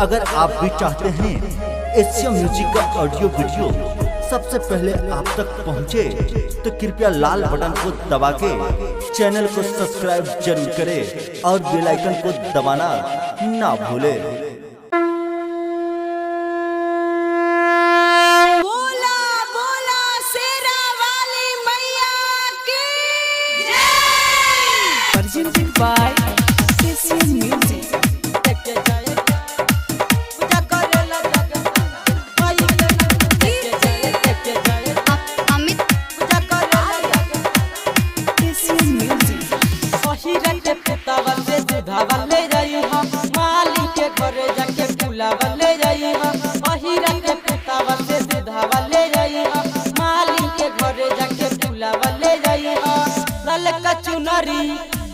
अगर आप भी चाहते हैं एशिया म्यूजिक का ऑडियो वीडियो सबसे पहले आप तक पहुंचे, तो कृपया लाल बटन को दबा के चैनल को सब्सक्राइब जरूर करें और बेल आइकन को दबाना ना भूलें। Presented by Asia Music.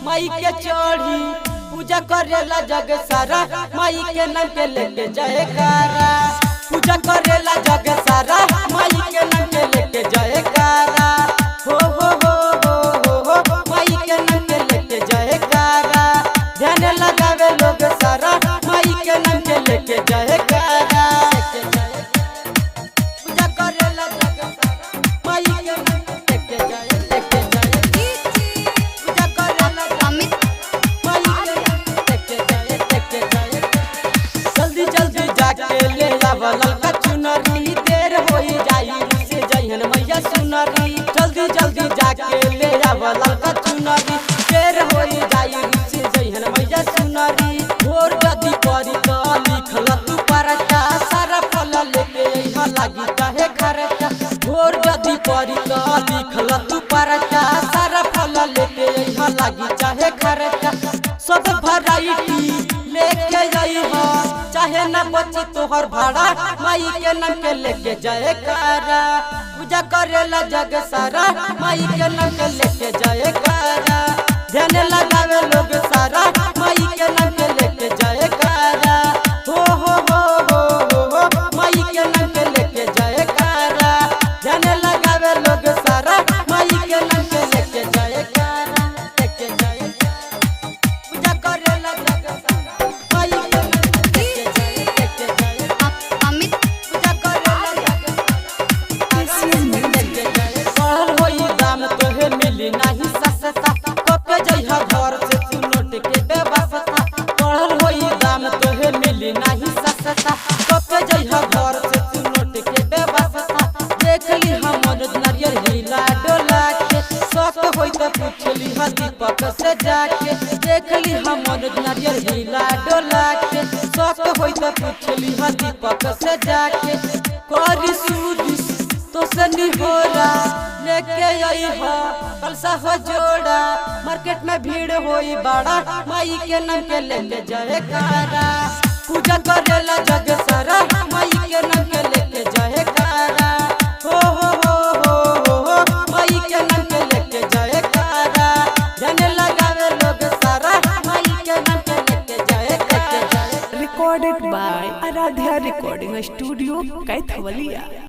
माई के चढ़ी पूजा करेला जग सारा, माई के नाम के लेके जयकारा। पूजा करेला जग सारा, माई के नाम के लेके जयकारा। हो हो हो हो हो हो माई के नाम के लेके जयकारा। ध्यान लगावे लोग सारा, माई के नाम के लेके जयकारा। पूजा करेला जग सारा, माई के नाम के लेके जयकारा। ललका चुनरी देर होई जाई से जइहन मैया सुनरी। जल्दी जल्दी जाके ले आव ललका चुनरी, देर होई जाई से जइहन मैया सुनरी। भोर जदी परी त लिखल तू परचा, सारा फल लेके यहाँ लागी काहे खर्चा। भोर जदी परी त लिखल तू परचा, सारा फल लेके यहाँ लागी चाहे खर्चा। सब वैरायटी लेके जइहा, चाहे न बची तोहर भाड़ा, माई के नाम के लेके जयकारा। पूजा करेला जग सारा, माई के नाम के लेके जयकारा। ध्यान लगावे लोग सारा, माई के नाम के लेके जयकारा। हो हो हो हो हो हो माई के नाम के लेके जयकारा। ध्यान लगावे लोग सारा, माई के नाम के लेके जयकारा। लेके जयकारा पूजा करेला जग सारा, माई के नहीं सस्ता। कपे जइहा घर से तू नोट के बेबसता। पढ़ल होई दाम तोहे मिली नहीं सस्ता। कपे जइहा घर से तू नोट के बेबसता। देख ली हमर नारियल हिला डोला के, शौक होई त पूछली ह दीपक से जाके। देख ली हमर नारियल हिला डोला के, शौक होई त पूछली ह दीपक से जाके। करी सुदिस तो सनी होरा लेके आई हा कलसा हो जोड़ा। मार्केट में भीड़ होई बड़ा, माई के नाम के लेके जयकारा। पूजा करेला जग सारा, माई के नाम के लेके जयकारा। हो हो हो हो हो हो माई के नाम के लेके जयकारा। ध्यान लगावे लोग सारा, माई के नाम के लेके जयकारा। Recorded by Aradhya Recording Studio, Kaithawaliya।